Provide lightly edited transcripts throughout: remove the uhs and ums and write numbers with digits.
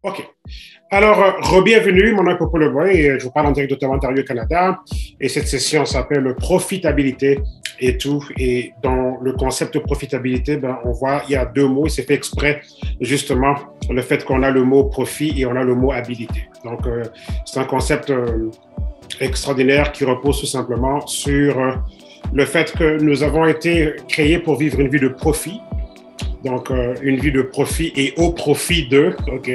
OK. Alors, re-bienvenue, mon nom est Popo Lebrun et je vous parle en direct d'Ottawa, Ontario, Canada. Et cette session s'appelle profitabilité et tout. Et dans le concept de profitabilité, ben, on voit, il y a deux mots, et c'est fait exprès, justement, le fait qu'on a le mot profit et on a le mot habilité. Donc, c'est un concept extraordinaire qui repose tout simplement sur le fait que nous avons été créés pour vivre une vie de profit. Donc, une vie de profit et au profit d'eux, OK?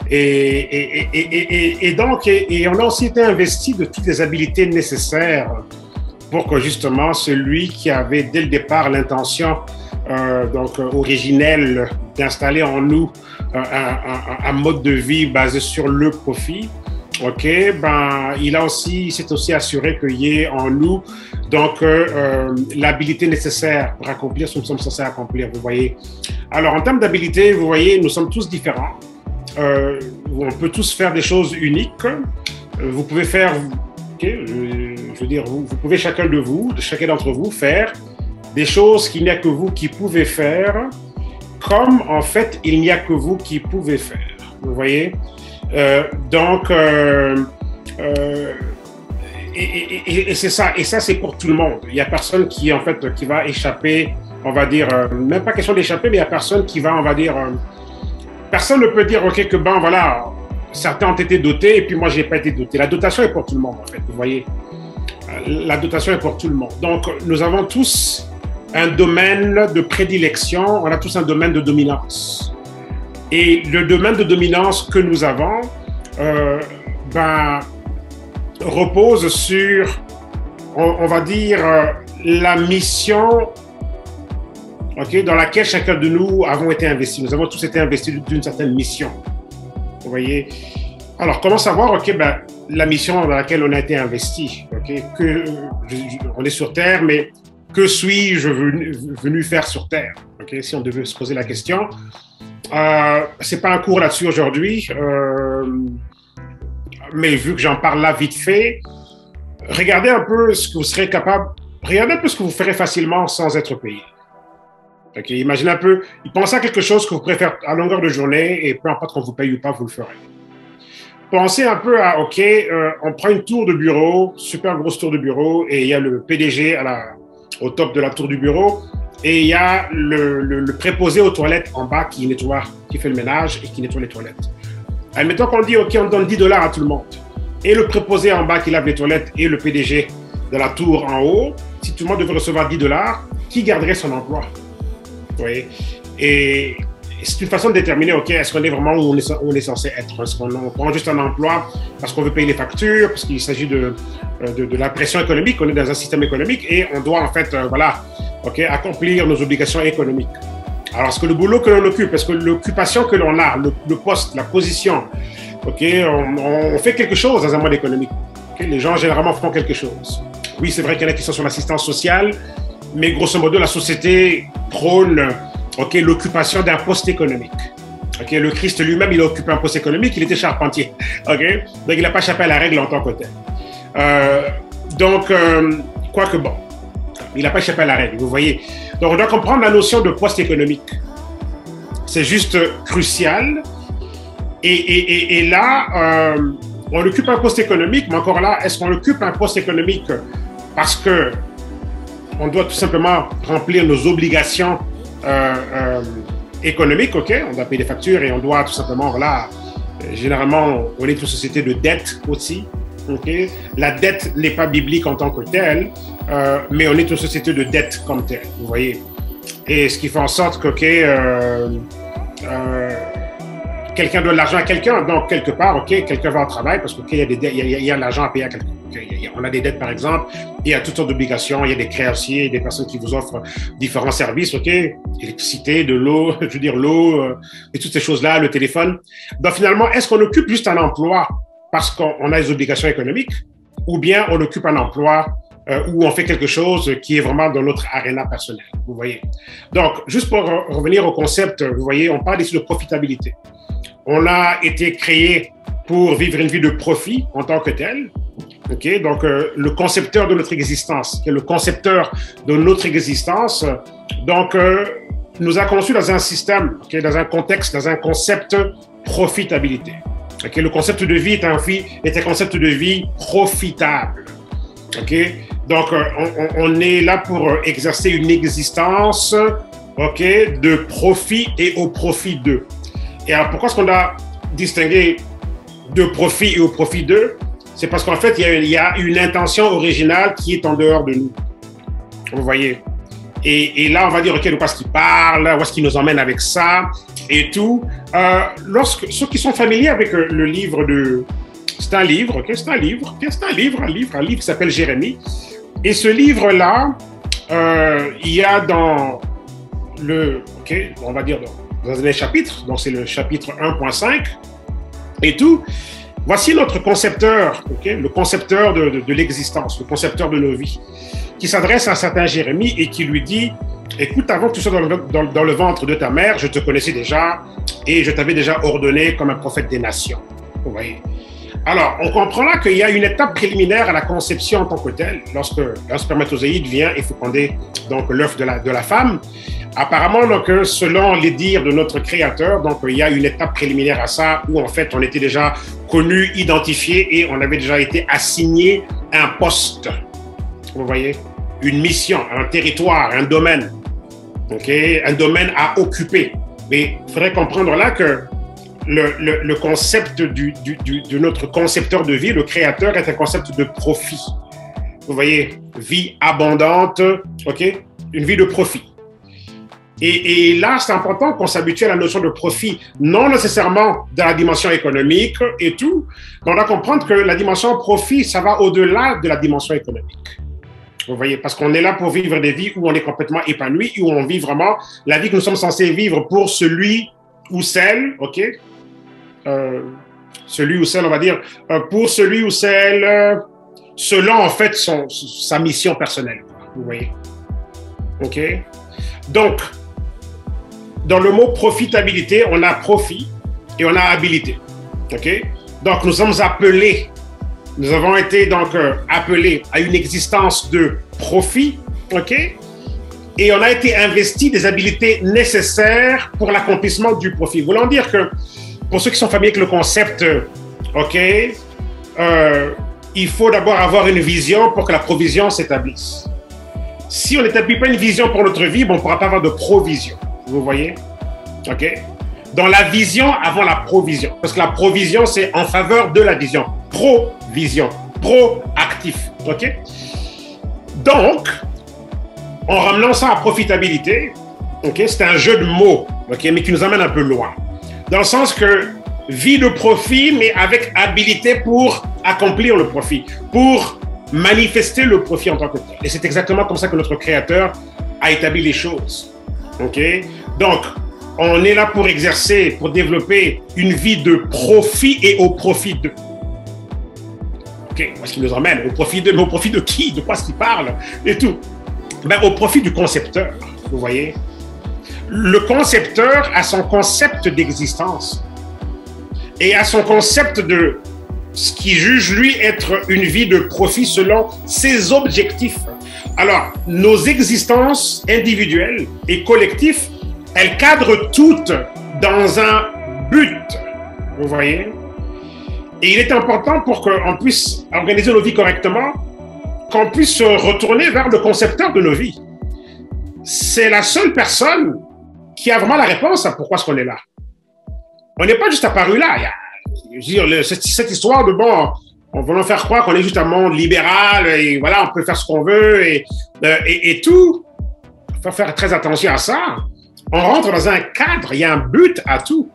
Et on a aussi été investi de toutes les habiletés nécessaires pour que justement celui qui avait dès le départ l'intention originelle d'installer en nous un mode de vie basé sur le profit, ok, ben s'est aussi assuré qu'il y ait en nous l'habilité nécessaire pour accomplir ce que nous sommes censés accomplir. Vous voyez. Alors en termes d'habilité, vous voyez, nous sommes tous différents. On peut tous faire des choses uniques. Vous pouvez faire, je veux dire, vous pouvez chacun d'entre vous faire des choses qu'il n'y a que vous qui pouvez faire, comme en fait il n'y a que vous qui pouvez faire. Vous voyez. Et c'est ça, et ça c'est pour tout le monde. Il y a personne qui en fait qui va échapper, on va dire, même pas question d'échapper, mais il y a personne qui va, on va dire, personne ne peut dire ok que ben voilà, certains ont été dotés et puis moi j'ai pas été doté. La dotation est pour tout le monde en fait, vous voyez. La dotation est pour tout le monde. Donc nous avons tous un domaine de prédilection, on a tous un domaine de dominance. Et le domaine de dominance que nous avons repose sur, on va dire, la mission dans laquelle chacun de nous avons été investis. Nous avons tous été investis d'une certaine mission. Vous voyez. Alors, comment savoir la mission dans laquelle on a été investi, on est sur Terre, mais que suis-je venu faire sur Terre, si on devait se poser la question. C'est pas un cours là-dessus aujourd'hui, mais vu que j'en parle là vite fait, regardez un peu ce que vous serez capable, regardez un peu ce que vous ferez facilement sans être payé. Imaginez un peu, pensez à quelque chose que vous pourrez faire à longueur de journée et peu importe qu'on vous paye ou pas, vous le ferez. Pensez un peu à, on prend une tour de bureau, super grosse tour de bureau, et il y a le PDG au top de la tour du bureau, et il y a le préposé aux toilettes en bas qui nettoie, qui fait le ménage et qui nettoie les toilettes. Admettons qu'on dit, on donne $10 à tout le monde. Et le préposé en bas qui lave les toilettes et le PDG de la tour en haut, si tout le monde devait recevoir $10, qui garderait son emploi? Vous voyez? Et c'est une façon de déterminer, est-ce qu'on est vraiment où on est censé être? Est-ce qu'on prend juste un emploi parce qu'on veut payer les factures, parce qu'il s'agit de la pression économique, on est dans un système économique et on doit en fait, accomplir nos obligations économiques. Alors, est-ce que le boulot que l'on occupe, est-ce que l'occupation que l'on a, le poste, la position, on fait quelque chose dans un monde économique. Les gens, généralement, font quelque chose. Oui, c'est vrai qu'il y en a qui sont sur l'assistance sociale, mais grosso modo, la société prône l'occupation d'un poste économique. Le Christ lui-même, il a occupé un poste économique, il était charpentier. Donc, il n'a pas échappé à la règle en tant que tel. Quoique bon, il n'a pas échappé à la règle, vous voyez. Donc, on doit comprendre la notion de poste économique. C'est juste crucial. Et là, on occupe un poste économique, mais encore là, est-ce qu'on occupe un poste économique parce que on doit tout simplement remplir nos obligations économiques, on doit payer des factures et on doit tout simplement, généralement, on est une société de dette aussi. La dette n'est pas biblique en tant que telle, mais on est une société de dette comme telle, vous voyez. Et ce qui fait en sorte que quelqu'un donne l'argent à quelqu'un, donc quelque part, quelqu'un va au travail parce qu'il y a il y a de l'argent à payer à quelqu'un. On a des dettes, par exemple, il y a toutes sortes d'obligations, il y a des créanciers, des personnes qui vous offrent différents services, électricité, de l'eau, je veux dire l'eau, et toutes ces choses-là, le téléphone. Donc finalement, est-ce qu'on occupe juste un emploi parce qu'on a des obligations économiques, ou bien on occupe un emploi où on fait quelque chose qui est vraiment dans notre aréna personnel, vous voyez. Donc, juste pour revenir au concept, vous voyez, on parle ici de profitabilité. On a été créé pour vivre une vie de profit en tant que tel. Donc, le concepteur de notre existence, qui est le concepteur de notre existence, donc, nous a conçus dans un système, okay, dans un contexte, dans un concept profitabilité. Okay, le concept de vie est un concept de vie profitable. Okay? Donc, on est là pour exercer une existence, okay, de profit et au profit d'eux. Et alors, pourquoi est-ce qu'on a distingué de profit et au profit d'eux? C'est parce qu'en fait, il y a une intention originale qui est en dehors de nous. Vous voyez? Et là, on va dire, OK, de quoi est-ce qu'il parle? Où est-ce qu'il nous emmène avec ça? Et tout. Ceux qui sont familiers avec le livre de... C'est un livre, OK? C'est un livre qui s'appelle Jérémie. Et ce livre-là, il y a dans le... OK, on va dire dans les chapitres. Donc, c'est le chapitre 1.5 et tout. Voici notre concepteur, okay? Le concepteur de l'existence, le concepteur de nos vies, qui s'adresse à un certain Jérémie et qui lui dit « Écoute, avant que tu sois dans le ventre de ta mère, je te connaissais déjà et je t'avais déjà ordonné comme un prophète des nations. » Vous voyez? Alors, on comprend là qu'il y a une étape préliminaire à la conception en tant que telle, lorsque un spermatozoïde vient et féconder donc l'œuf de la femme. Apparemment, donc, selon les dires de notre Créateur, donc, il y a une étape préliminaire à ça où en fait on était déjà connu, identifié et on avait déjà été assigné un poste. Vous voyez? Une mission, un territoire, un domaine. Okay? Un domaine à occuper. Mais il faudrait comprendre là que le concept de notre concepteur de vie, le Créateur, est un concept de profit. Vous voyez? Vie abondante, okay? Une vie de profit. Et là, c'est important qu'on s'habitue à la notion de profit, non nécessairement dans la dimension économique et tout. Mais on doit comprendre que la dimension profit, ça va au-delà de la dimension économique. Vous voyez, parce qu'on est là pour vivre des vies où on est complètement épanoui, où on vit vraiment la vie que nous sommes censés vivre pour celui ou celle, OK? Celui ou celle, on va dire, pour celui ou celle, selon en fait sa mission personnelle. Vous voyez? OK? Donc, dans le mot profitabilité, on a profit et on a habilité. OK? Donc, nous sommes appelés, nous avons été donc appelés à une existence de profit. OK? Et on a été investis des habiletés nécessaires pour l'accomplissement du profit. Voulant dire que, pour ceux qui sont familiers avec le concept, OK, il faut d'abord avoir une vision pour que la provision s'établisse. Si on n'établit pas une vision pour notre vie, bon, on ne pourra pas avoir de provision. Vous voyez? OK? Dans la vision avant la provision. Parce que la provision, c'est en faveur de la vision. Provision. Proactif. OK? Donc, en ramenant ça à profitabilité, OK, c'est un jeu de mots, OK, mais qui nous amène un peu loin. Dans le sens que vie de profit, mais avec habilité pour accomplir le profit. Pour manifester le profit en tant que tel. Et c'est exactement comme ça que notre Créateur a établi les choses. OK? Donc, on est là pour exercer, pour développer une vie de profit et au profit de. OK? Où est-ce qu'il nous emmène? Au profit de, mais au profit de qui? De quoi est-ce qu'il parle? Et tout. Ben, au profit du concepteur. Vous voyez? Le concepteur a son concept d'existence et a son concept de ce qui juge, lui, être une vie de profit selon ses objectifs. Alors, nos existences individuelles et collectives, elles cadrent toutes dans un but. Vous voyez? Et il est important pour qu'on puisse organiser nos vies correctement, qu'on puisse se retourner vers le concepteur de nos vies. C'est la seule personne qui a vraiment la réponse à pourquoi est-ce qu'on est là. On n'est pas juste apparu là. Je veux dire, cette histoire de, bon, on veut faire croire qu'on est juste un monde libéral et voilà, on peut faire ce qu'on veut et tout. Il faut faire très attention à ça. On rentre dans un cadre, il y a un but à tout.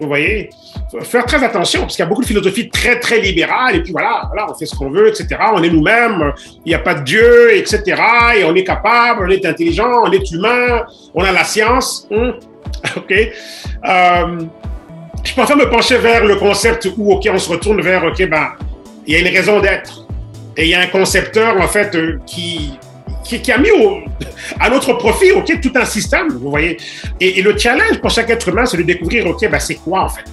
Vous voyez? Il faut faire très attention parce qu'il y a beaucoup de philosophies très, très libérales et puis voilà, on fait ce qu'on veut, etc. On est nous-mêmes, il n'y a pas de Dieu, etc. Et on est capable, on est intelligent, on est humain, on a la science. OK? Je préfère me pencher vers le concept où, OK, on se retourne vers, OK, ben, il y a une raison d'être. Et il y a un concepteur, en fait, qui a mis à notre profit, OK, tout un système, vous voyez. Et le challenge pour chaque être humain, c'est de découvrir, OK, ben, c'est quoi, en fait?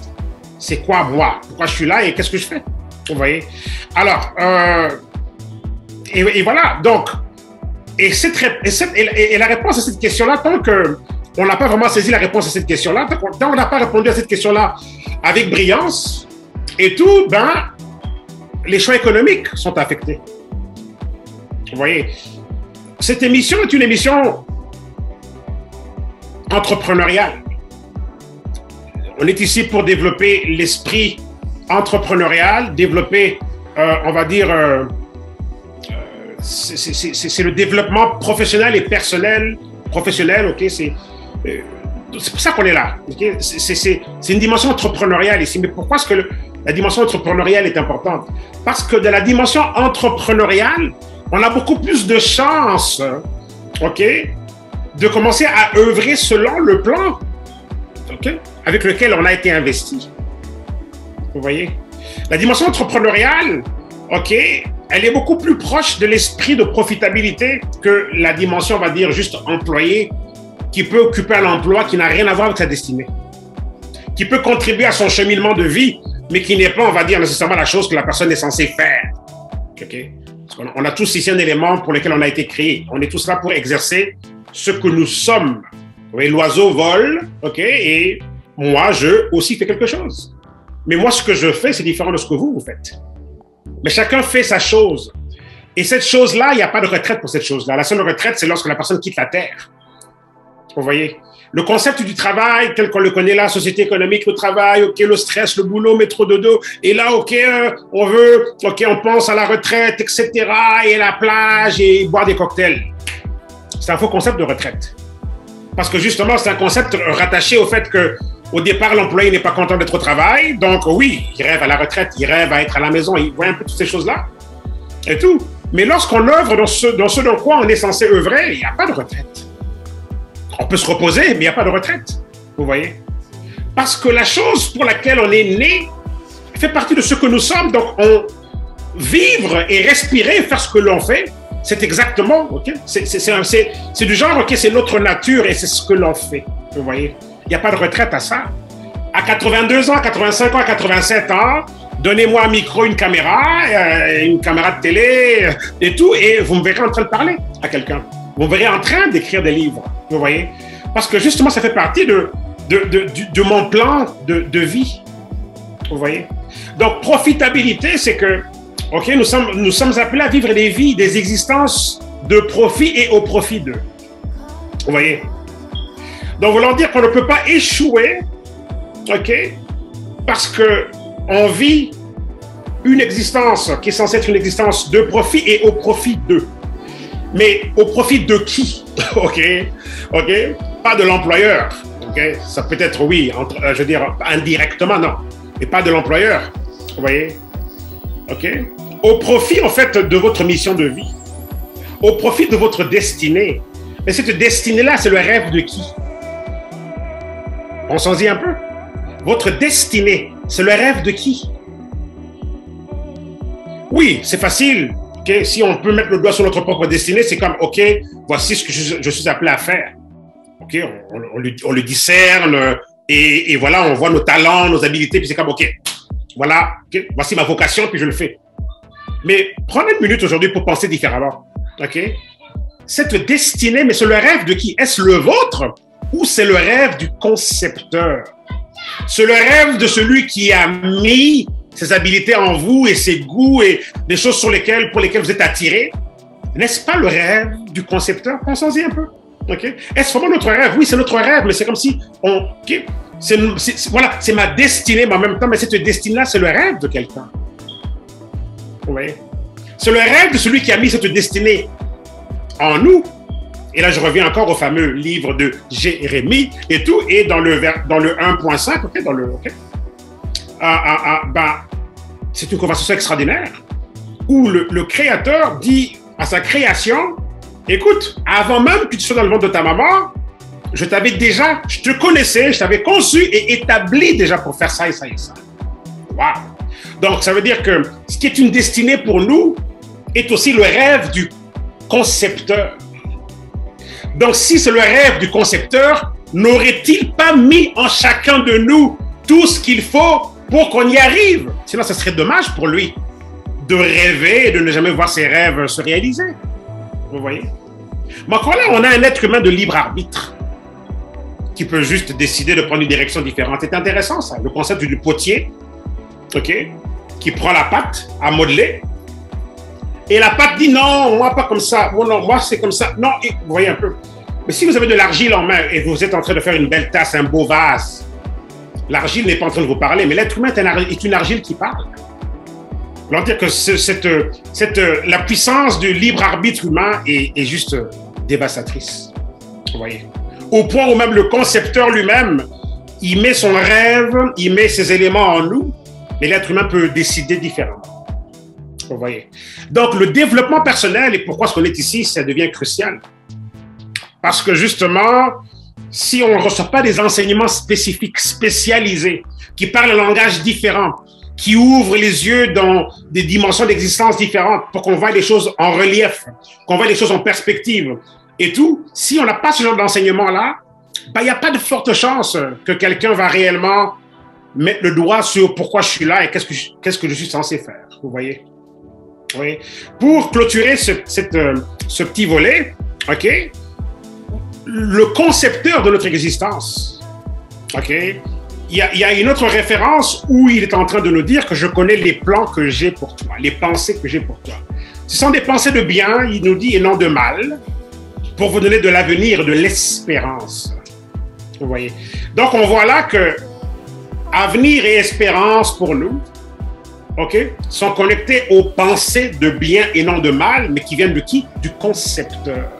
C'est quoi, moi? Pourquoi je suis là et qu'est-ce que je fais? Vous voyez? Alors, et voilà, donc, et la réponse à cette question-là, tant que on n'a pas vraiment saisi la réponse à cette question-là, tant qu'on n'a pas répondu à cette question-là avec brillance et tout, ben, les choix économiques sont affectés. Vous voyez, cette émission est une émission entrepreneuriale. On est ici pour développer l'esprit entrepreneurial, développer, on va dire, c'est le développement professionnel et personnel, ok, c'est pour ça qu'on est là. Okay? C'est une dimension entrepreneuriale ici. Mais pourquoi est-ce que la dimension entrepreneuriale est importante? Parce que dans la dimension entrepreneuriale, on a beaucoup plus de chances, ok, de commencer à œuvrer selon le plan, ok, avec lequel on a été investi. Vous voyez? La dimension entrepreneuriale, ok, elle est beaucoup plus proche de l'esprit de profitabilité que la dimension, on va dire, juste employé, qui peut occuper un emploi qui n'a rien à voir avec sa destinée, qui peut contribuer à son cheminement de vie, mais qui n'est pas, on va dire, nécessairement la chose que la personne est censée faire. Ok? On a tous ici un élément pour lequel on a été créé. On est tous là pour exercer ce que nous sommes. Vous voyez, l'oiseau vole, ok, et moi, je aussi fais quelque chose. Mais moi, ce que je fais, c'est différent de ce que vous faites. Mais chacun fait sa chose. Et cette chose-là, il n'y a pas de retraite pour cette chose-là. La seule retraite, c'est lorsque la personne quitte la Terre. Vous voyez? Le concept du travail, tel qu'on le connaît là, société économique, le travail, ok, le stress, le boulot, métro dodo, et là, ok, on pense à la retraite, etc., et la plage, et boire des cocktails. C'est un faux concept de retraite. Parce que justement, c'est un concept rattaché au fait que au départ, l'employé n'est pas content d'être au travail, donc oui, il rêve à la retraite, il rêve à être à la maison, il voit un peu toutes ces choses-là, et tout. Mais lorsqu'on œuvre dans ce dans quoi on est censé œuvrer, il n'y a pas de retraite. On peut se reposer, mais il n'y a pas de retraite, vous voyez. Parce que la chose pour laquelle on est né fait partie de ce que nous sommes, donc vivre et respirer, faire ce que l'on fait, c'est exactement, ok, c'est du genre, ok, c'est notre nature et c'est ce que l'on fait, vous voyez. Il n'y a pas de retraite à ça. À 82 ans, 85 ans, 87 ans, donnez-moi un micro, une caméra de télé et tout, et vous me verrez en train de parler à quelqu'un. Vous me verrez en train d'écrire des livres, vous voyez. Parce que justement, ça fait partie de mon plan de vie, vous voyez. Donc, profitabilité, c'est que, ok, nous sommes appelés à vivre des vies, des existences de profit et au profit d'eux. Vous voyez. Donc, voulant dire qu'on ne peut pas échouer, ok, parce qu'on vit une existence qui est censée être une existence de profit et au profit d'eux. Mais au profit de qui? Ok, pas de l'employeur. Ok, ça peut être oui, je veux dire indirectement non, mais pas de l'employeur. Vous voyez? Ok, au profit en fait de votre mission de vie, au profit de votre destinée. Mais cette destinée-là, c'est le rêve de qui? Pensons-y un peu. Votre destinée, c'est le rêve de qui? Oui, c'est facile. Okay? Si on peut mettre le doigt sur notre propre destinée, c'est comme, ok, voici ce que je suis appelé à faire. Ok, on le discerne et voilà, on voit nos talents, nos habiletés, puis c'est comme, ok, voilà, okay, voici ma vocation, puis je le fais. Mais prenez une minute aujourd'hui pour penser différemment. Ok, cette destinée, mais c'est le rêve de qui? Est-ce le vôtre ou c'est le rêve du concepteur? C'est le rêve de celui qui a mis ses habiletés en vous et ses goûts et des choses pour lesquelles vous êtes attiré. N'est-ce pas le rêve du concepteur? Pensons-y un peu. Okay? Est-ce vraiment notre rêve? Oui, c'est notre rêve, mais c'est comme si okay, voilà, c'est ma destinée, mais en même temps, mais cette destinée-là, c'est le rêve de quelqu'un. Vous voyez? C'est le rêve de celui qui a mis cette destinée en nous. Et là, je reviens encore au fameux livre de Jérémie et tout, et dans le 1.5, okay, c'est une conversation extraordinaire où le créateur dit à sa création, écoute, avant même que tu sois dans le ventre de ta maman, je te connaissais, je t'avais conçu et établi déjà pour faire ça et ça et ça. Wow! Donc, ça veut dire que ce qui est une destinée pour nous est aussi le rêve du concepteur. Donc, si c'est le rêve du concepteur, n'aurait-il pas mis en chacun de nous tout ce qu'il faut pour qu'on y arrive? Sinon, ce serait dommage pour lui de rêver et de ne jamais voir ses rêves se réaliser. Vous voyez? Mais encore là, on a un être humain de libre arbitre. qui peut juste décider de prendre une direction différente. C'est intéressant, ça. Le concept du potier, OK, qui prend la pâte à modeler. Et la pâte dit non, moi pas comme ça. Oh, non, moi c'est comme ça. Non, et, vous voyez un peu. Mais si vous avez de l'argile en main et vous êtes en train de faire une belle tasse, un beau vase, l'argile n'est pas en train de vous parler, mais l'être humain est une argile qui parle. Alors dire que la puissance du libre arbitre humain est juste dévastatrice. Vous voyez. Au point où même le concepteur lui-même, il met son rêve, il met ses éléments en nous, mais l'être humain peut décider différemment. Vous voyez. Donc le développement personnel, et pourquoi ce qu'on est ici, ça devient crucial. Parce que justement, si on ne reçoit pas des enseignements spécifiques, spécialisés, qui parlent un langage différent, qui ouvrent les yeux dans des dimensions d'existence différentes pour qu'on voit les choses en relief, qu'on voit les choses en perspective et tout, si on n'a pas ce genre d'enseignement-là, ben, il n'y a pas de forte chance que quelqu'un va réellement mettre le doigt sur pourquoi je suis là et qu'est-ce que je suis censé faire. Vous voyez? Oui. Pour clôturer ce petit volet, OK, le concepteur de notre existence, OK, il y a une autre référence où il est en train de nous dire que je connais les plans que j'ai pour toi, les pensées que j'ai pour toi. Ce sont des pensées de bien, il nous dit, et non de mal, pour vous donner de l'avenir, de l'espérance. Vous voyez? Donc, on voit là que avenir et espérance pour nous, OK, sont connectés aux pensées de bien et non de mal, mais qui viennent de qui? Du concepteur.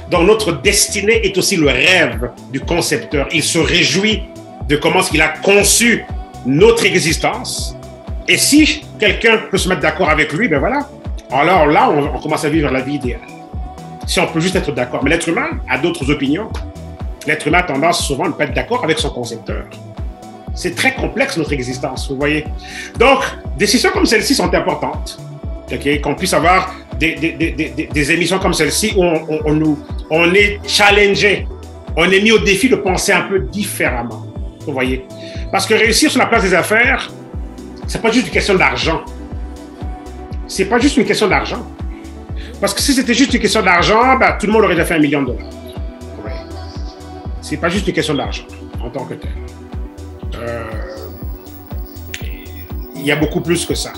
Donc, notre destinée est aussi le rêve du concepteur. Il se réjouit de comment il a conçu notre existence. Et si quelqu'un peut se mettre d'accord avec lui, ben voilà. Alors là, on commence à vivre la vie idéale. Si on peut juste être d'accord. Mais l'être humain a d'autres opinions. L'être humain a tendance souvent à ne pas être d'accord avec son concepteur. C'est très complexe, notre existence, vous voyez. Donc, des décisions comme celle-ci sont importantes. Okay? Qu'on puisse avoir des émissions comme celle-ci où on est challengé, on est mis au défi de penser un peu différemment, vous voyez. Parce que réussir sur la place des affaires, c'est pas juste une question d'argent. C'est pas juste une question d'argent. Parce que si c'était juste une question d'argent, ben, tout le monde aurait déjà fait $1 million. Ouais. C'est pas juste une question d'argent en tant que tel. Il y a beaucoup plus que ça.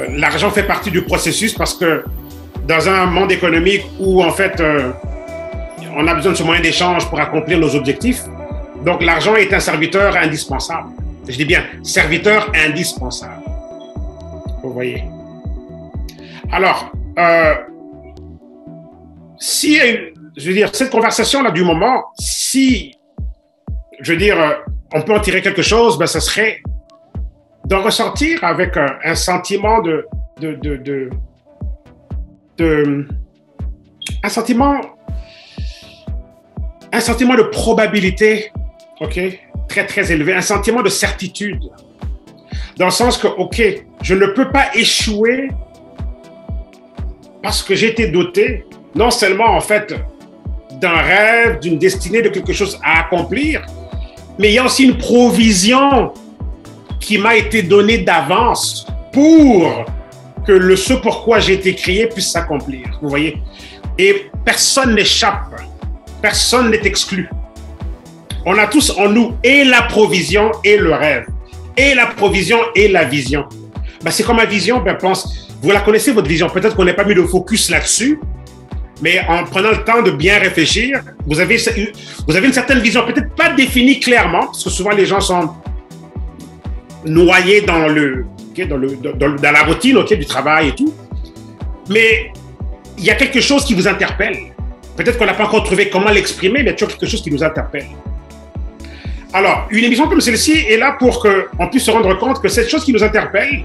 L'argent fait partie du processus parce que dans un monde économique où, en fait, on a besoin de ce moyen d'échange pour accomplir nos objectifs, donc l'argent est un serviteur indispensable. Je dis bien, serviteur indispensable. Vous voyez. Alors, si, je veux dire, cette conversation-là du moment, si, je veux dire, on peut en tirer quelque chose, ben, ce serait d'en ressortir avec un sentiment un sentiment de probabilité, ok, très très élevé, un sentiment de certitude, dans le sens que, ok, je ne peux pas échouer parce que j'ai été doté, non seulement en fait d'un rêve, d'une destinée, de quelque chose à accomplir, mais il y a aussi une provision qui m'a été donnée d'avance pour que ce pourquoi j'ai été créé puisse s'accomplir. Vous voyez? Et personne n'échappe, personne n'est exclu. On a tous en nous et la provision et le rêve, et la provision et la vision. Ben, c'est comme ma vision, ben, vous la connaissez votre vision, peut-être qu'on n'a pas mis de focus là-dessus, mais en prenant le temps de bien réfléchir, vous avez une certaine vision, peut-être pas définie clairement, parce que souvent les gens sont noyés dans la routine, okay, du travail et tout, mais il y a quelque chose qui vous interpelle. Peut-être qu'on n'a pas encore trouvé comment l'exprimer, mais il y a toujours quelque chose qui nous interpelle. Alors, une émission comme celle-ci est là pour qu'on puisse se rendre compte que cette chose qui nous interpelle,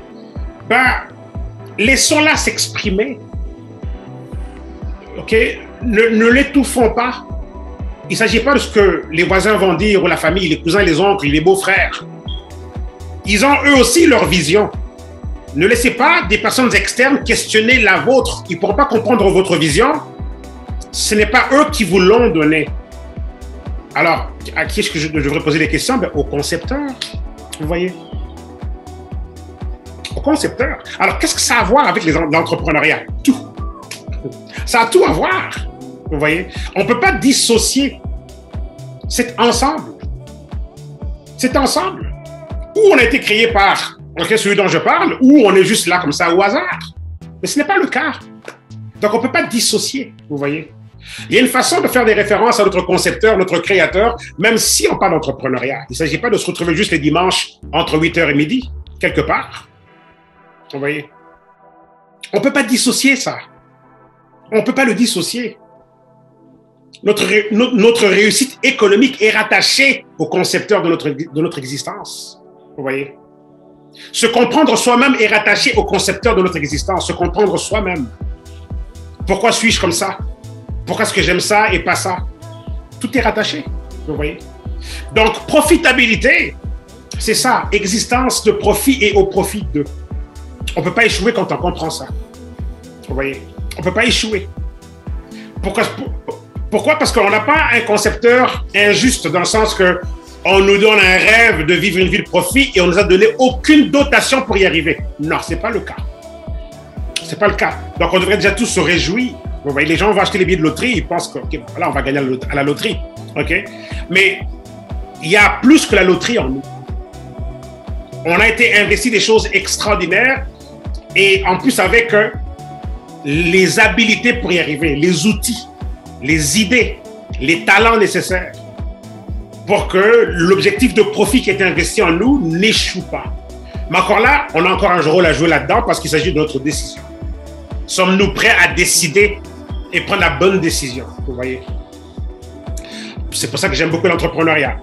ben, laissons-la s'exprimer. OK? Ne l'étouffons pas. Il ne s'agit pas de ce que les voisins vont dire, ou la famille, les cousins, les oncles, les beaux-frères. Ils ont eux aussi leur vision. Ne laissez pas des personnes externes questionner la vôtre. Ils ne pourront pas comprendre votre vision. Ce n'est pas eux qui vous l'ont donnée. Alors, à qui est-ce que je devrais poser des questions? Ben, au concepteur. Vous voyez? Au concepteur. Alors, qu'est-ce que ça a à voir avec l'entrepreneuriat? Tout. Ça a tout à voir. Vous voyez? On ne peut pas dissocier C'est ensemble. C'est ensemble. Ou on a été créé par celui dont je parle, ou on est juste là comme ça au hasard. Mais ce n'est pas le cas. Donc on ne peut pas dissocier, vous voyez. Il y a une façon de faire des références à notre concepteur, notre créateur, même si on parle d'entrepreneuriat. Il ne s'agit pas de se retrouver juste les dimanches entre 8h et midi, quelque part. Vous voyez. On ne peut pas dissocier ça. On ne peut pas le dissocier. Notre réussite économique est rattachée au concepteur de notre existence. Vous voyez. Se comprendre soi-même est rattaché au concepteur de notre existence. Se comprendre soi-même. Pourquoi suis-je comme ça? Pourquoi est-ce que j'aime ça et pas ça? Tout est rattaché. Vous voyez. Donc, profitabilité, c'est ça. Existence de profit et au profit de. On ne peut pas échouer quand on comprend ça. Vous voyez. On ne peut pas échouer. Pourquoi? Parce qu'on n'a pas un concepteur injuste dans le sens que on nous donne un rêve de vivre une vie de profit et on ne nous a donné aucune dotation pour y arriver. Non, ce n'est pas le cas. Ce n'est pas le cas. Donc, on devrait déjà tous se réjouir. Vous voyez, les gens vont acheter les billets de loterie, ils pensent que, okay, voilà, on va gagner à la loterie. Okay? Mais il y a plus que la loterie en nous. On a été investi des choses extraordinaires et en plus avec les habilités pour y arriver, les outils, les idées, les talents nécessaires pour que l'objectif de profit qui est investi en nous n'échoue pas. Mais encore là, on a encore un rôle à jouer là-dedans parce qu'il s'agit de notre décision. Sommes-nous prêts à décider et prendre la bonne décision? Vous voyez? C'est pour ça que j'aime beaucoup l'entrepreneuriat.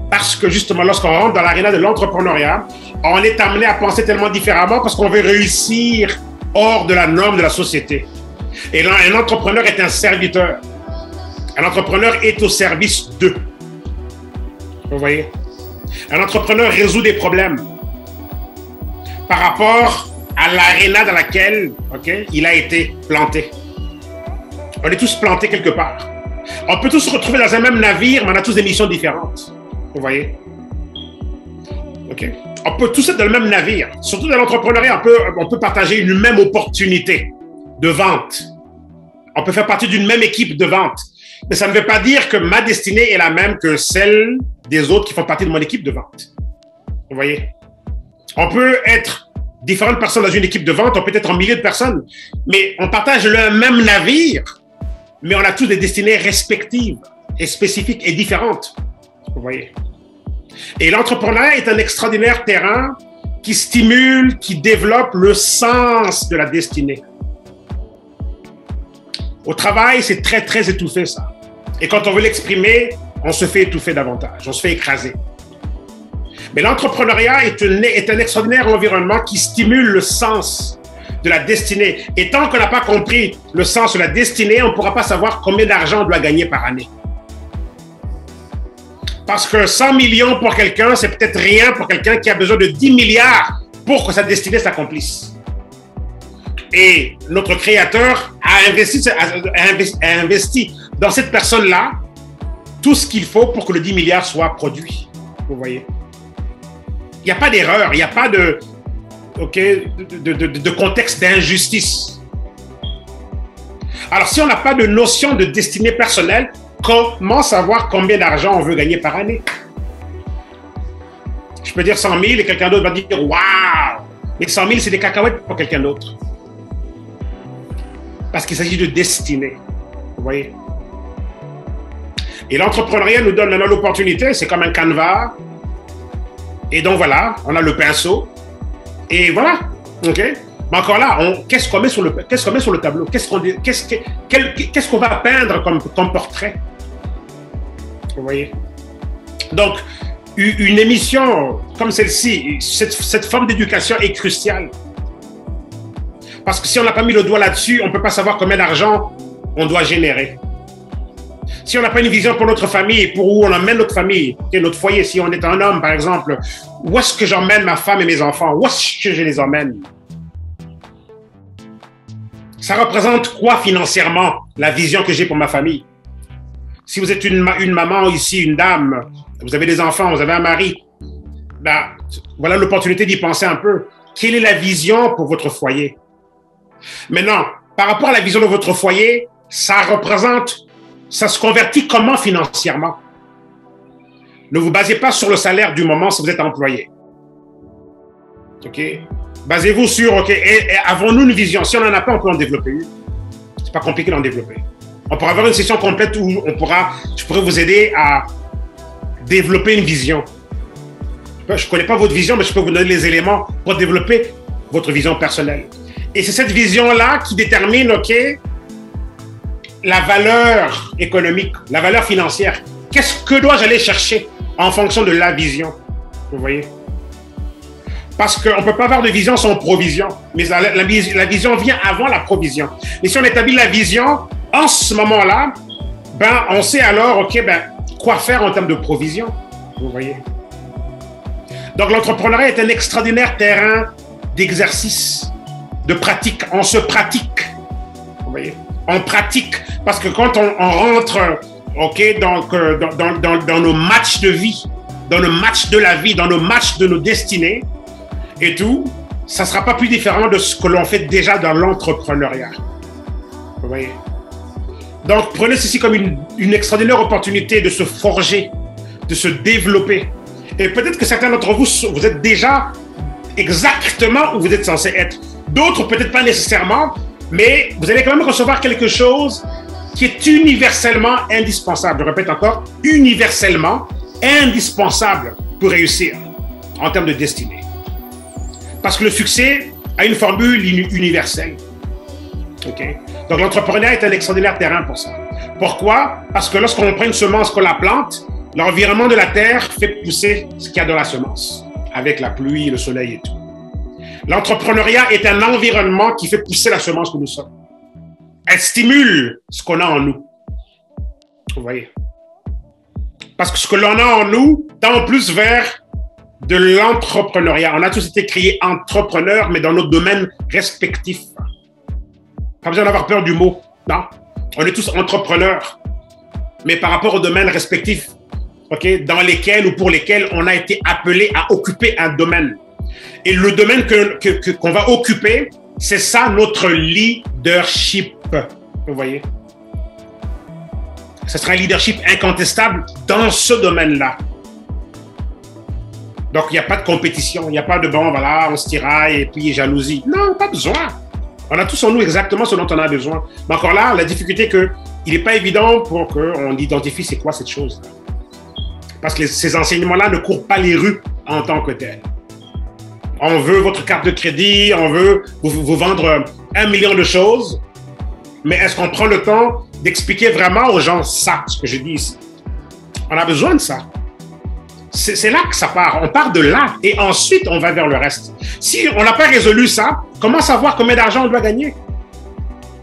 Parce que justement, lorsqu'on rentre dans l'aréna de l'entrepreneuriat, on est amené à penser tellement différemment parce qu'on veut réussir hors de la norme de la société. Et là, un entrepreneur est un serviteur. Un entrepreneur est au service d'eux. Vous voyez? Un entrepreneur résout des problèmes par rapport à l'aréna dans laquelle il a été planté. On est tous plantés quelque part. On peut tous se retrouver dans un même navire, mais on a tous des missions différentes. Vous voyez? On peut tous être dans le même navire. Surtout dans l'entrepreneuriat, on peut partager une même opportunité de vente. On peut faire partie d'une même équipe de vente. Mais ça ne veut pas dire que ma destinée est la même que celle des autres qui font partie de mon équipe de vente. Vous voyez? On peut être différentes personnes dans une équipe de vente, on peut être en milliers de personnes, mais on partage le même navire, mais on a tous des destinées respectives et spécifiques et différentes. Vous voyez? Et l'entrepreneuriat est un extraordinaire terrain qui stimule, qui développe le sens de la destinée. Au travail, c'est très, très étouffé, ça. Et quand on veut l'exprimer, on se fait étouffer davantage, on se fait écraser. Mais l'entrepreneuriat est un extraordinaire environnement qui stimule le sens de la destinée. Et tant qu'on n'a pas compris le sens de la destinée, on ne pourra pas savoir combien d'argent on doit gagner par année. Parce que 100 millions pour quelqu'un, c'est peut-être rien pour quelqu'un qui a besoin de 10 milliards pour que sa destinée s'accomplisse. Et notre créateur a investi dans cette personne-là tout ce qu'il faut pour que le 10 milliards soit produit. Vous voyez? Il n'y a pas d'erreur, il n'y a pas de contexte d'injustice. Alors, si on n'a pas de notion de destinée personnelle, comment savoir combien d'argent on veut gagner par année? Je peux dire 100 000 et quelqu'un d'autre va dire « Waouh !» Mais 100 000, c'est des cacahuètes pour quelqu'un d'autre. Parce qu'il s'agit de destinée. Vous voyez? Et l'entrepreneuriat nous donne maintenant l'opportunité, c'est comme un canevas. Et donc voilà, on a le pinceau. Et voilà, ok? Mais encore là, qu'est-ce qu'on met sur le tableau? Qu'est-ce qu'on va peindre comme portrait? Vous voyez? Donc, une émission comme celle-ci, cette forme d'éducation est cruciale. Parce que si on n'a pas mis le doigt là-dessus, on ne peut pas savoir combien d'argent on doit générer. Si on n'a pas une vision pour notre famille, pour où on emmène notre famille, notre foyer, si on est un homme, par exemple, où est-ce que j'emmène ma femme et mes enfants? Où est-ce que je les emmène? Ça représente quoi financièrement, la vision que j'ai pour ma famille? Si vous êtes une maman ici, une dame, vous avez des enfants, vous avez un mari, ben, voilà l'opportunité d'y penser un peu. Quelle est la vision pour votre foyer? Maintenant, par rapport à la vision de votre foyer, ça se convertit comment financièrement? Ne vous basez pas sur le salaire du moment si vous êtes employé. OK? Basez-vous sur, OK, et avons-nous une vision? Si on n'en a pas, on peut en développer une. C'est pas compliqué d'en développer. On pourra avoir une session complète où je pourrais vous aider à développer une vision. Je ne connais pas votre vision, mais je peux vous donner les éléments pour développer votre vision personnelle. Et c'est cette vision-là qui détermine, OK, la valeur économique, la valeur financière. Qu'est-ce que dois-je aller chercher en fonction de la vision? Vous voyez? Parce qu'on ne peut pas avoir de vision sans provision. Mais la vision vient avant la provision. Et si on établit la vision, en ce moment-là, ben, on sait alors, OK, ben, quoi faire en termes de provision. Vous voyez? Donc, l'entrepreneuriat est un extraordinaire terrain d'exercice, de pratique. On se pratique. Vous voyez? On pratique. Parce que quand on rentre, OK, dans nos matchs de vie, dans le match de la vie, dans nos matchs de nos destinées, et tout, ça ne sera pas plus différent de ce que l'on fait déjà dans l'entrepreneuriat. Vous voyez? Donc, prenez ceci comme une extraordinaire opportunité de se forger, de se développer. Et peut-être que certains d'entre vous, vous êtes déjà exactement où vous êtes censé être. D'autres, peut-être pas nécessairement, mais vous allez quand même recevoir quelque chose qui est universellement indispensable. Je répète encore, universellement indispensable pour réussir en termes de destinée. Parce que le succès a une formule universelle. Okay? Donc l'entrepreneuriat est un extraordinaire terrain pour ça. Pourquoi? Parce que lorsqu'on prend une semence, qu'on la plante, l'environnement de la terre fait pousser ce qu'il y a dans la semence, avec la pluie, le soleil et tout. L'entrepreneuriat est un environnement qui fait pousser la semence que nous sommes. Elle stimule ce qu'on a en nous. Vous voyez? Parce que ce que l'on a en nous tend plus vers de l'entrepreneuriat. On a tous été créés entrepreneurs, mais dans nos domaines respectifs. Pas besoin d'avoir peur du mot, non? On est tous entrepreneurs, mais par rapport aux domaines respectifs, okay, dans lesquels ou pour lesquels on a été appelé à occuper un domaine. Et le domaine qu'on va occuper, c'est ça notre leadership. Vous voyez? Ce sera un leadership incontestable dans ce domaine-là. Donc, il n'y a pas de compétition, il n'y a pas de bon, voilà, on se tiraille et puis jalousie. Non, pas besoin. On a tous en nous exactement ce dont on a besoin. Mais encore là, la difficulté est qu'il n'est pas évident pour qu'on identifie c'est quoi cette chose. Parce que ces enseignements-là ne courent pas les rues en tant que tels. On veut votre carte de crédit, on veut vous vendre 1 million de choses, mais est-ce qu'on prend le temps d'expliquer vraiment aux gens ça, ce que je dis ici? On a besoin de ça. C'est là que ça part. On part de là et ensuite on va vers le reste. Si on n'a pas résolu ça, comment savoir combien d'argent on doit gagner?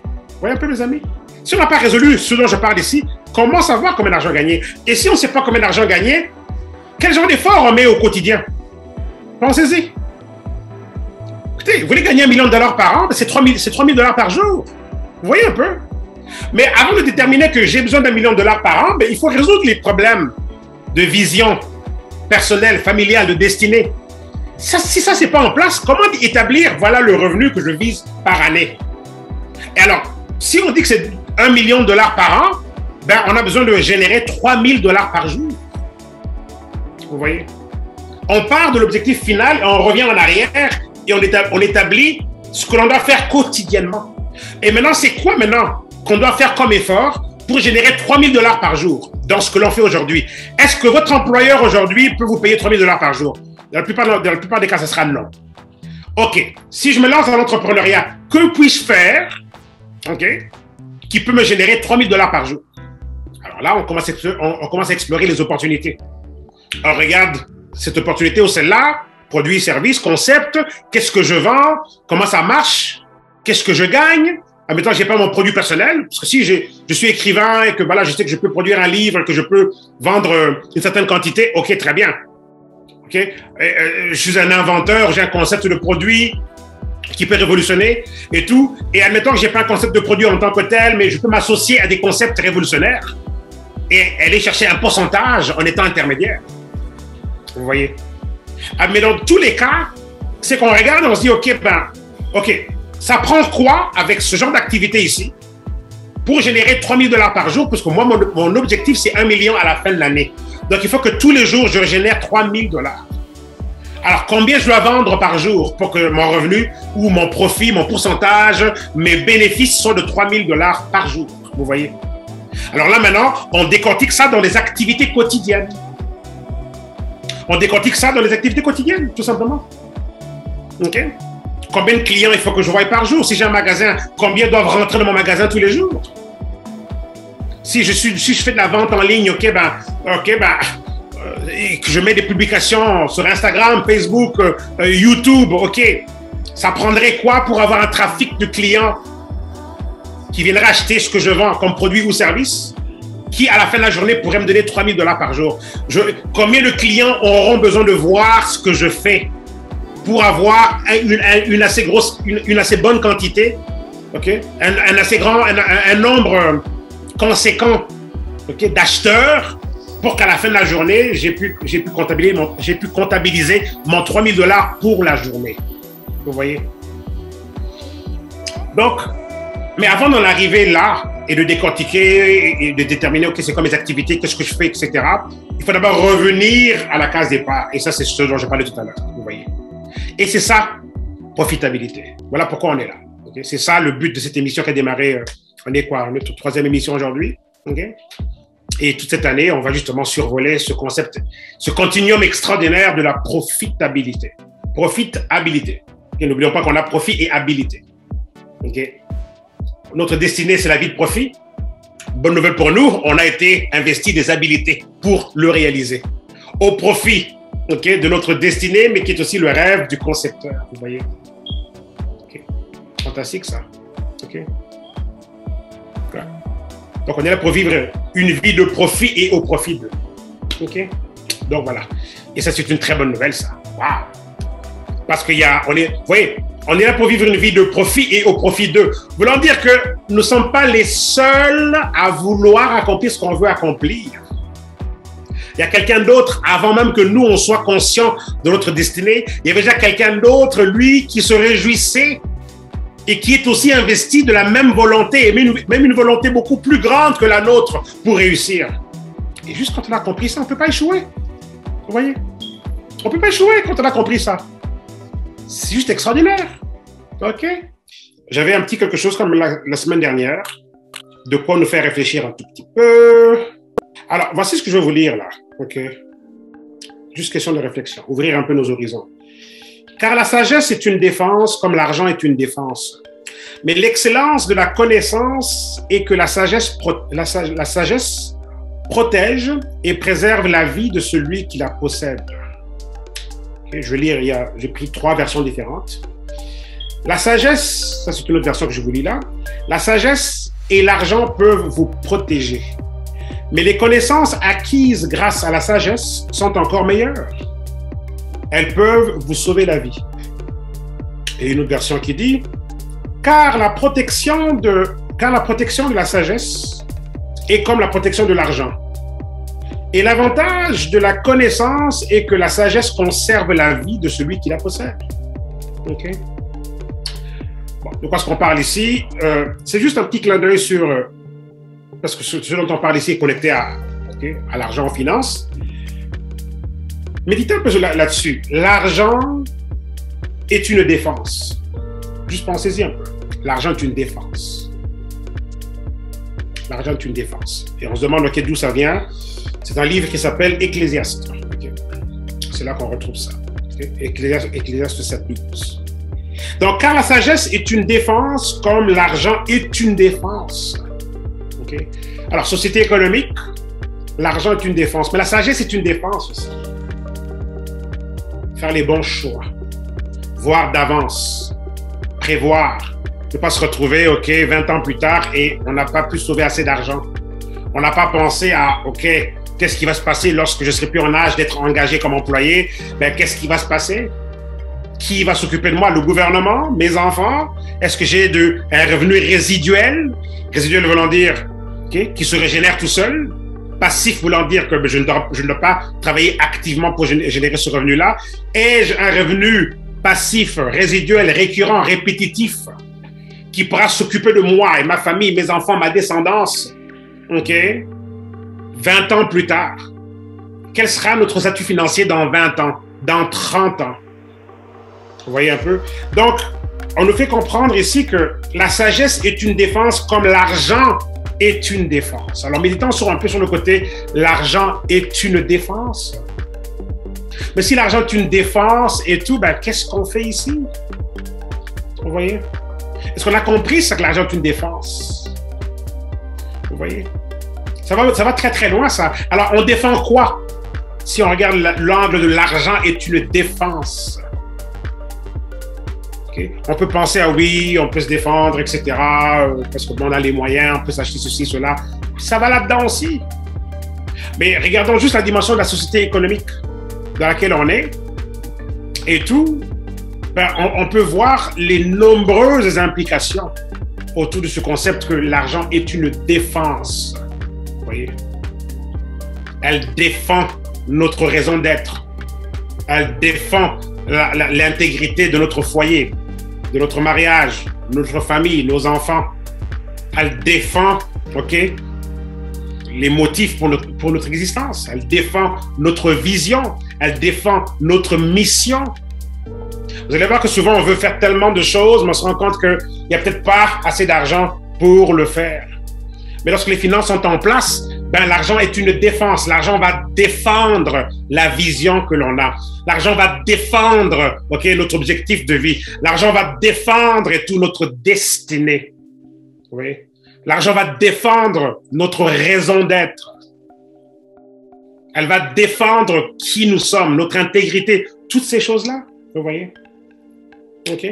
Vous voyez un peu, mes amis? Si on n'a pas résolu ce dont je parle ici, comment savoir combien d'argent gagner? Et si on ne sait pas combien d'argent gagner, quel genre d'effort on met au quotidien? Pensez-y. Écoutez, vous voulez gagner $1 million par an, c'est 3 000 $ par jour. Vous voyez un peu? Mais avant de déterminer que j'ai besoin d'1 million de dollars par an, ben, il faut résoudre les problèmes de vision personnelle, familiale, de destinée. Si ça, c'est pas en place, comment établir, voilà le revenu que je vise par année? Et alors, si on dit que c'est $1 million par an, ben, on a besoin de générer 3 000 $ par jour. Vous voyez? On part de l'objectif final et on revient en arrière et on établit ce que l'on doit faire quotidiennement. Et maintenant, c'est quoi maintenant qu'on doit faire comme effort pour générer 3 000 $ par jour dans ce que l'on fait aujourd'hui? Est-ce que votre employeur aujourd'hui peut vous payer 3 000 $ par jour? Dans la plupart des cas, ce sera non. OK. Si je me lance dans l'entrepreneuriat, que puis-je faire, OK, qui peut me générer 3 000 $ par jour? Alors là, on commence à explorer les opportunités. On regarde cette opportunité ou celle-là, produit, service, concept, qu'est-ce que je vends, comment ça marche, qu'est-ce que je gagne. Admettons, je n'ai pas mon produit personnel, parce que si je suis écrivain et que voilà, je sais que je peux produire un livre, que je peux vendre une certaine quantité, OK, très bien. OK? Je suis un inventeur, j'ai un concept de produit qui peut révolutionner et tout. Et admettons que je n'ai pas un concept de produit en tant que tel, mais je peux m'associer à des concepts révolutionnaires et aller chercher un pourcentage en étant intermédiaire. Vous voyez? Mais dans tous les cas, c'est qu'on regarde et on se dit, OK, ça prend quoi avec ce genre d'activité ici pour générer 3 000 $ par jour? Parce que moi, mon objectif, c'est 1 million à la fin de l'année. Donc, il faut que tous les jours, je génère 3 000 $. Alors, combien je dois vendre par jour pour que mon revenu ou mon profit, mon pourcentage, mes bénéfices soient de 3 000 $ par jour? Vous voyez? Alors là, maintenant, on décortique ça dans les activités quotidiennes. On décortique ça dans les activités quotidiennes, tout simplement. OK? Combien de clients il faut que je voie par jour? Si j'ai un magasin, combien doivent rentrer dans mon magasin tous les jours? Si je fais de la vente en ligne, et que je mets des publications sur Instagram, Facebook, YouTube, OK, ça prendrait quoi pour avoir un trafic de clients qui viendraient acheter ce que je vends comme produit ou service, qui, à la fin de la journée, pourraient me donner 3 000 $ par jour? Combien de clients auront besoin de voir ce que je fais pour avoir une assez bonne quantité, okay? un nombre conséquent, okay, d'acheteurs pour qu'à la fin de la journée, j'ai pu comptabiliser mon 3 000 $ pour la journée. Vous voyez? Donc, mais avant d'en arriver là et de décortiquer et de déterminer, OK, c'est quoi mes activités, qu'est-ce que je fais, etc., il faut d'abord revenir à la case départ. Et ça, c'est ce dont je parlais tout à l'heure. Vous voyez? Et c'est ça, profitabilité. Voilà pourquoi on est là. Okay? C'est ça le but de cette émission qui a démarré. On est notre 3e émission aujourd'hui. Okay? Et toute cette année, on va justement survoler ce concept, ce continuum extraordinaire de la profitabilité. Profitabilité. Okay? N'oublions pas qu'on a profit et habilité. Okay? Notre destinée, c'est la vie de profit. Bonne nouvelle pour nous, on a été investi des habilités pour le réaliser. Au profit, okay, de notre destinée, mais qui est aussi le rêve du concepteur. Vous voyez? Okay. Fantastique, ça. Okay. Voilà. Donc, on est là pour vivre une vie de profit et au profit de. OK? Donc, voilà. Et ça, c'est une très bonne nouvelle, ça. Waouh! Parce qu'il y a, vous voyez, on est là pour vivre une vie de profit et au profit d'eux. Voulant dire que nous ne sommes pas les seuls à vouloir accomplir ce qu'on veut accomplir. Il y a quelqu'un d'autre, avant même que nous, on soit conscients de notre destinée, il y avait déjà quelqu'un d'autre, lui, qui se réjouissait et qui est aussi investi de la même volonté, et même une volonté beaucoup plus grande que la nôtre pour réussir. Et juste quand on a compris ça, on ne peut pas échouer. Vous voyez? On ne peut pas échouer quand on a compris ça. C'est juste extraordinaire. OK? J'avais un petit quelque chose comme la semaine dernière, de quoi nous faire réfléchir un tout petit peu. Alors, voici ce que je vais vous lire là. OK? Juste question de réflexion. Ouvrir un peu nos horizons. Car la sagesse est une défense comme l'argent est une défense. Mais l'excellence de la connaissance est que la sagesse protège et préserve la vie de celui qui la possède. Okay, je vais lire, j'ai pris 3 versions différentes. La sagesse, ça c'est une autre version que je vous lis là. La sagesse et l'argent peuvent vous protéger. Mais les connaissances acquises grâce à la sagesse sont encore meilleures. Elles peuvent vous sauver la vie. Et une autre version qui dit, car la protection de la sagesse est comme la protection de l'argent. Et l'avantage de la connaissance est que la sagesse conserve la vie de celui qui la possède. OK? Bon, de quoi est-ce qu'on parle ici? C'est juste un petit clin d'œil sur... parce que ce dont on parle ici est connecté à l'argent en finance. Méditez un peu là-dessus. L'argent est une défense. Juste pensez-y un peu. L'argent est une défense. L'argent est une défense. Et on se demande d'où ça vient. C'est un livre qui s'appelle Ecclésiaste. Okay. C'est là qu'on retrouve ça. Okay. Ecclésiaste 7:12. Donc, car la sagesse est une défense comme l'argent est une défense. Okay. Alors, société économique, l'argent est une défense, mais la sagesse est une défense aussi. Faire les bons choix, voir d'avance, prévoir, ne pas se retrouver, 20 ans plus tard et on n'a pas pu sauver assez d'argent. On n'a pas pensé à, qu'est-ce qui va se passer lorsque je ne serai plus en âge d'être engagé comme employé? Qu'est-ce qui va se passer? Qui va s'occuper de moi? Le gouvernement? Mes enfants? Est-ce que j'ai un revenu résiduel? Résiduel voulant dire qui se régénère tout seul. Passif voulant dire que je ne dois pas travailler activement pour générer ce revenu-là. Ai-je un revenu passif, résiduel, récurrent, répétitif qui pourra s'occuper de moi et ma famille, mes enfants, ma descendance? 20 ans plus tard. quel sera notre statut financier dans 20 ans, dans 30 ans. Vous voyez un peu? Donc, on nous fait comprendre ici que la sagesse est une défense comme l'argent est une défense. Alors, méditons un peu sur le côté, l'argent est une défense. Mais si l'argent est une défense et tout, ben, qu'est-ce qu'on fait ici? Vous voyez? Est-ce qu'on a compris ça, que l'argent est une défense? Vous voyez? Ça va très très loin, ça. Alors, on défend quoi? Si on regarde l'angle de l'argent est une défense. Okay? On peut penser à oui, on peut se défendre, etc. Parce qu'on a les moyens, on peut s'acheter ceci, cela. Ça va là-dedans aussi. Mais regardons juste la dimension de la société économique dans laquelle on est et tout. Ben, on peut voir les nombreuses implications autour de ce concept que l'argent est une défense. Vous voyez? Elle défend notre raison d'être. Elle défend l'intégrité de notre foyer, de notre mariage, notre famille, nos enfants. Elle défend, OK, les motifs pour notre existence. Elle défend notre vision. Elle défend notre mission. Vous allez voir que souvent, on veut faire tellement de choses, mais on se rend compte qu'il n'y a peut-être pas assez d'argent pour le faire. Mais lorsque les finances sont en place, ben, l'argent est une défense. L'argent va défendre la vision que l'on a. L'argent va défendre, OK, notre objectif de vie. L'argent va défendre et tout notre destinée. Oui. L'argent va défendre notre raison d'être. Elle va défendre qui nous sommes, notre intégrité, toutes ces choses-là. Vous voyez? OK?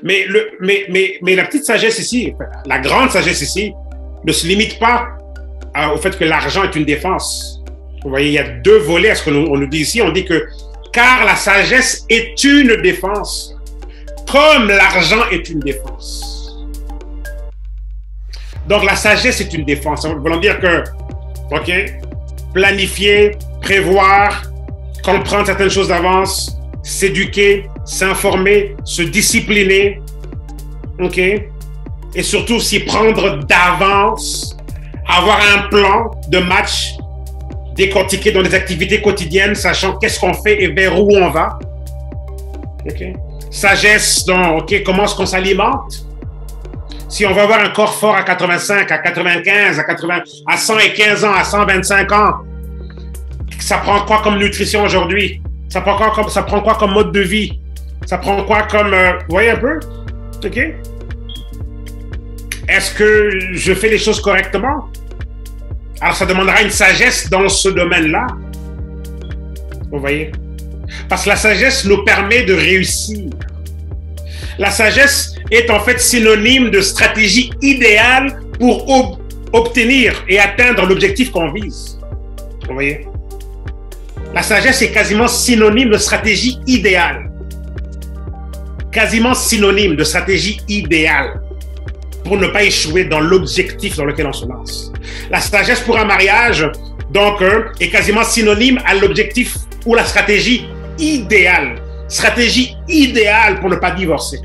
Mais la petite sagesse ici, la grande sagesse ici, ne se limite pas au fait que l'argent est une défense. Vous voyez, il y a deux volets à ce qu'on nous dit ici. On dit que car la sagesse est une défense, comme l'argent est une défense. Donc la sagesse est une défense. Ça veut dire que, OK, planifier, prévoir, comprendre certaines choses d'avance, s'éduquer, s'informer, se discipliner, OK, et surtout s'y prendre d'avance, avoir un plan de match décortiqué dans les activités quotidiennes, sachant qu'est-ce qu'on fait et vers où on va. OK. Sagesse dans, OK, comment est-ce qu'on s'alimente? Si on veut avoir un corps fort à 85, à 95, à 115 ans, à 125 ans, ça prend quoi comme nutrition aujourd'hui? Ça prend quoi comme mode de vie? Ça prend quoi comme... vous voyez un peu? OK? Est-ce que je fais les choses correctement? Alors, ça demandera une sagesse dans ce domaine-là. Vous voyez? Parce que la sagesse nous permet de réussir. La sagesse est en fait synonyme de stratégie idéale pour obtenir et atteindre l'objectif qu'on vise. Vous voyez? La sagesse est quasiment synonyme de stratégie idéale. Quasiment synonyme de stratégie idéale pour ne pas échouer dans l'objectif dans lequel on se lance. La sagesse pour un mariage, donc, est quasiment synonyme à l'objectif ou la stratégie idéale. Stratégie idéale pour ne pas divorcer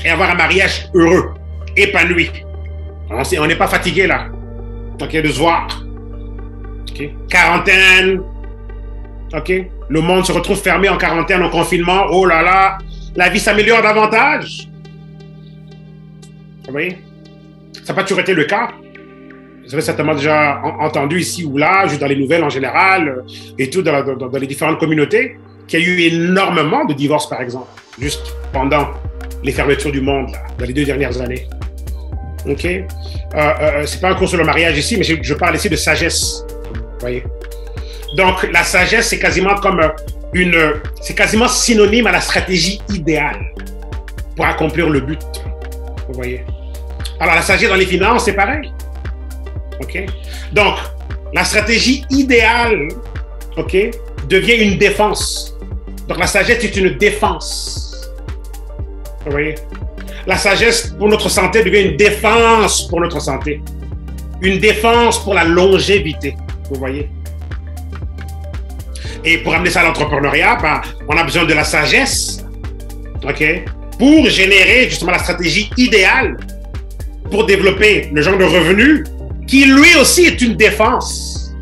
et avoir un mariage heureux, épanoui. On n'est pas fatigué là, OK, de se voir. OK, quarantaine. OK, le monde se retrouve fermé en quarantaine, en confinement. Oh là là, la vie s'améliore davantage. Vous voyez? Ça n'a pas toujours été le cas. Vous avez certainement déjà entendu ici ou là, juste dans les nouvelles en général, et tout dans les différentes communautés, qu'il y a eu énormément de divorces, par exemple, juste pendant les fermetures du monde, là, dans les 2 dernières années. OK? C'est pas un cours sur le mariage ici, mais je parle ici de sagesse. Vous voyez? Donc, la sagesse, c'est quasiment comme c'est quasiment synonyme à la stratégie idéale pour accomplir le but. Vous voyez? Alors, la sagesse dans les finances, c'est pareil. OK? Donc, la stratégie idéale, OK, devient une défense. Donc, la sagesse est une défense. Vous voyez? La sagesse pour notre santé devient une défense pour notre santé. Une défense pour la longévité. Vous voyez? Et pour amener ça à l'entrepreneuriat, ben, on a besoin de la sagesse, OK, pour générer justement la stratégie idéale pour développer le genre de revenu qui lui aussi est une défense.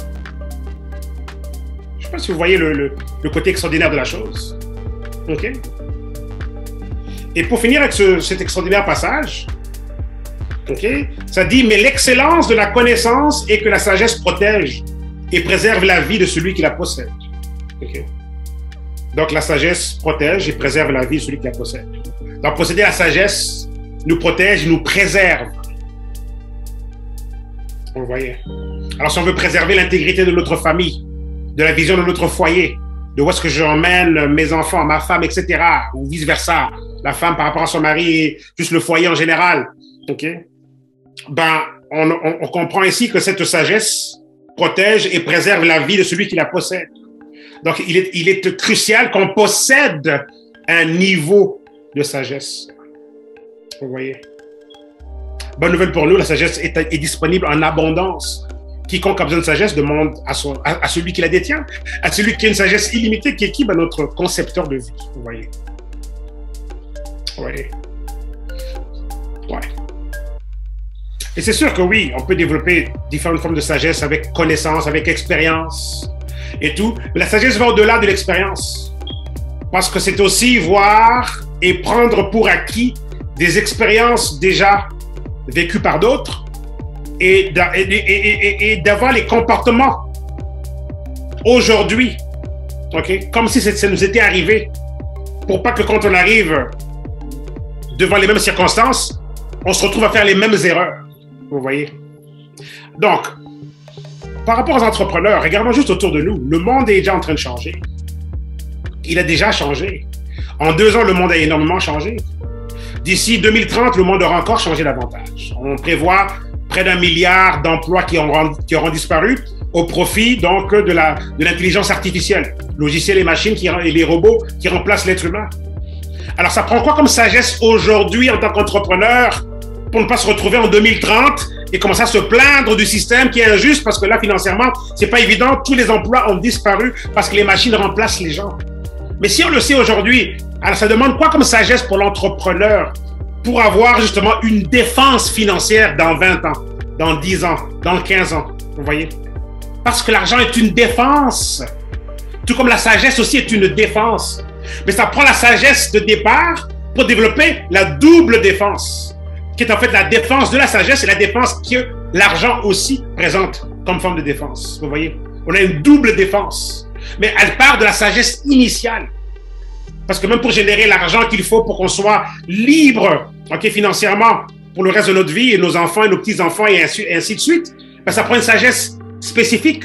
pas si vous voyez le côté extraordinaire de la chose. OK? Et pour finir avec cet extraordinaire passage, okay, ça dit, mais l'excellence de la connaissance est que la sagesse protège et préserve la vie de celui qui la possède. Okay. Donc la sagesse protège et préserve la vie de celui qui la possède. Donc posséder la sagesse nous protège, nous préserve. Vous voyez. Alors si on veut préserver l'intégrité de notre famille, de la vision de notre foyer, de où est-ce que j'emmène mes enfants, ma femme, etc., ou vice-versa, la femme par rapport à son mari, juste le foyer en général, okay? Ben, on comprend ici que cette sagesse protège et préserve la vie de celui qui la possède. Donc, il est crucial qu'on possède un niveau de sagesse. Vous voyez? Bonne nouvelle pour nous, la sagesse est disponible en abondance. Quiconque a besoin de sagesse demande à celui qui la détient, à celui qui a une sagesse illimitée, qui est qui? Ben, notre concepteur de vie. Vous voyez? Vous voyez? Ouais. Et c'est sûr que oui, on peut développer différentes formes de sagesse avec connaissance, avec expérience et tout. Mais la sagesse va au-delà de l'expérience. Parce que c'est aussi voir et prendre pour acquis des expériences déjà vécues par d'autres et d'avoir les comportements aujourd'hui, okay, comme si ça nous était arrivé, pour pas que quand on arrive devant les mêmes circonstances, on se retrouve à faire les mêmes erreurs. Vous voyez? Donc, par rapport aux entrepreneurs, regardons juste autour de nous. Le monde est déjà en train de changer. Il a déjà changé. En 2 ans, le monde a énormément changé. D'ici 2030, le monde aura encore changé davantage. On prévoit près d'1 milliard d'emplois qui auront disparu au profit donc de l'intelligence artificielle, logiciels et machines et les robots qui remplacent l'être humain. Alors, ça prend quoi comme sagesse aujourd'hui en tant qu'entrepreneur pour ne pas se retrouver en 2030 et commencer à se plaindre du système qui est injuste parce que là, financièrement, c'est pas évident. Tous les emplois ont disparu parce que les machines remplacent les gens. Mais si on le sait aujourd'hui, alors ça demande quoi comme sagesse pour l'entrepreneur pour avoir justement une défense financière dans 20 ans, dans 10 ans, dans 15 ans, vous voyez? Parce que l'argent est une défense, tout comme la sagesse aussi est une défense. Mais ça prend la sagesse de départ pour développer la double défense, qui est en fait la défense de la sagesse et la défense que l'argent aussi présente comme forme de défense. Vous voyez? On a une double défense, mais elle part de la sagesse initiale. Parce que même pour générer l'argent qu'il faut pour qu'on soit libre, okay, financièrement, pour le reste de notre vie, et nos enfants et nos petits-enfants, et ainsi de suite, ben, ça prend une sagesse spécifique.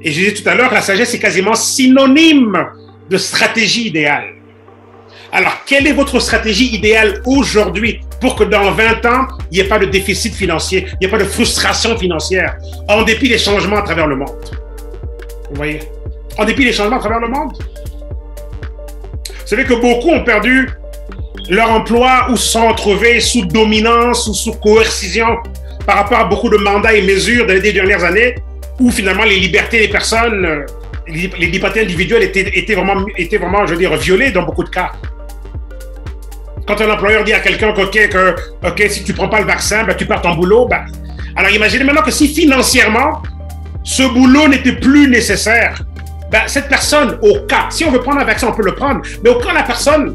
Et je disais tout à l'heure, la sagesse est quasiment synonyme de stratégie idéale. Alors, quelle est votre stratégie idéale aujourd'hui pour que dans 20 ans, il n'y ait pas de déficit financier, il n'y ait pas de frustration financière, en dépit des changements à travers le monde? Vous voyez? En dépit des changements à travers le monde. Vous savez que beaucoup ont perdu leur emploi ou se sont retrouvés sous dominance ou sous coercition par rapport à beaucoup de mandats et mesures des dernières années où finalement les libertés des personnes, les libertés individuelles étaient vraiment, je veux dire, violées dans beaucoup de cas. Quand un employeur dit à quelqu'un que si tu ne prends pas le vaccin, ben, tu perds ton boulot, ben, alors imaginez maintenant que si financièrement, ce boulot n'était plus nécessaire, ben, cette personne, au cas, si on veut prendre un vaccin, on peut le prendre, mais au cas la personne,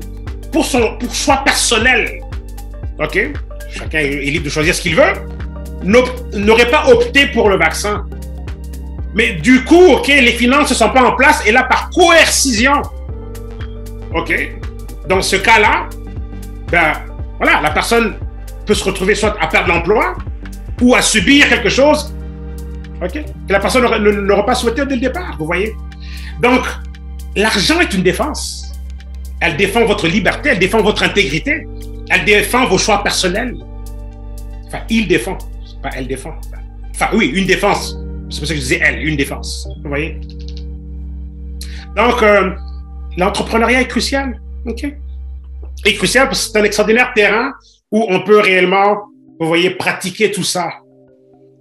pour choix personnel, ok, chacun est libre de choisir ce qu'il veut, n'aurait pas opté pour le vaccin. Mais du coup, ok, les finances ne sont pas en place, et là, par coercition, ok, dans ce cas-là, ben, voilà, la personne peut se retrouver soit à perdre l'emploi, ou à subir quelque chose, ok, que la personne n'aurait pas souhaité dès le départ, vous voyez. Donc, l'argent est une défense. Elle défend votre liberté, elle défend votre intégrité, elle défend vos choix personnels. Enfin, il défend, pas elle défend. Enfin, oui, une défense. C'est pour ça que je disais elle, une défense. Vous voyez? Donc, l'entrepreneuriat est crucial. OK? Est crucial parce que c'est un extraordinaire terrain où on peut réellement, vous voyez, pratiquer tout ça.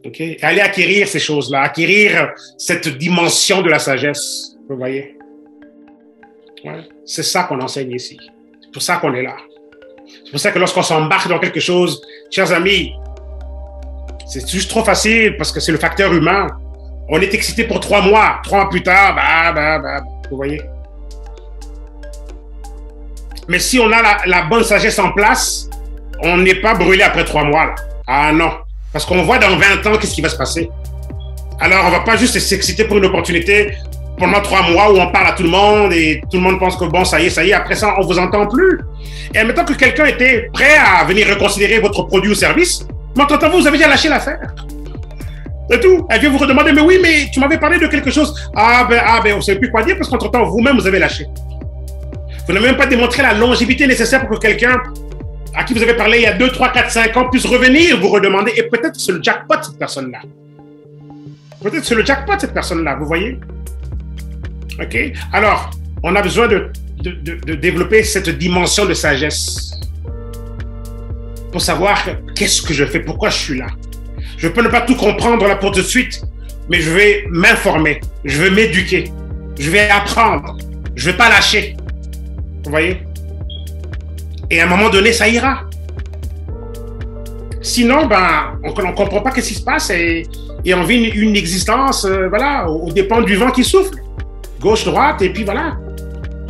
OK? Et aller acquérir ces choses-là, acquérir cette dimension de la sagesse. Vous voyez? Ouais. C'est ça qu'on enseigne ici. C'est pour ça qu'on est là. C'est pour ça que lorsqu'on s'embarque dans quelque chose, chers amis, c'est juste trop facile parce que c'est le facteur humain On est excité pour 3 mois. 3 mois plus tard, vous voyez. Mais si on a la bonne sagesse en place, on n'est pas brûlé après 3 mois. Là. Ah non. Parce qu'on voit dans 20 ans qu'est-ce qui va se passer. Alors, on ne va pas juste s'exciter pour une opportunité pendant 3 mois où on parle à tout le monde et tout le monde pense que bon, ça y est, après ça, on ne vous entend plus. Et admettons que quelqu'un était prêt à venir reconsidérer votre produit ou service, mais entre-temps, vous avez déjà lâché l'affaire. C'est tout. Elle vient vous redemander, mais oui, mais tu m'avais parlé de quelque chose. Ah ben, on ne sait plus quoi dire parce qu'entre-temps, vous-même, vous avez lâché. Vous n'avez même pas démontré la longévité nécessaire pour que quelqu'un à qui vous avez parlé il y a 2, 3, 4, 5 ans puisse revenir vous redemander. Et peut-être c'est le jackpot, cette personne-là. Peut-être c'est le jackpot, cette personne-là, vous voyez? OK? Alors, on a besoin de développer cette dimension de sagesse pour savoir qu'est-ce que je fais, pourquoi je suis là. Je peux ne pas tout comprendre là pour tout de suite, mais je vais m'informer, je vais m'éduquer, je vais apprendre, je ne vais pas lâcher. Vous voyez? Et à un moment donné, ça ira. Sinon, on ne comprend pas ce qui se passe et on vit une existence voilà, aux dépens du vent qui souffle. Gauche, droite, et puis voilà.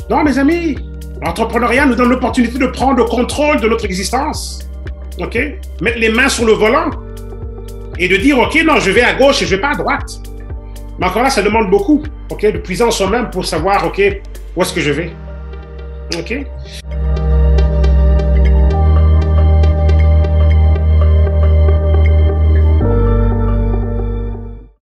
Non, mes amis, l'entrepreneuriat nous donne l'opportunité de prendre le contrôle de notre existence. OK? Mettre les mains sur le volant et de dire, OK, non, je vais à gauche et je ne vais pas à droite. Mais encore là, ça demande beaucoup, OK, de puiser en soi-même pour savoir, OK, où est-ce que je vais. OK?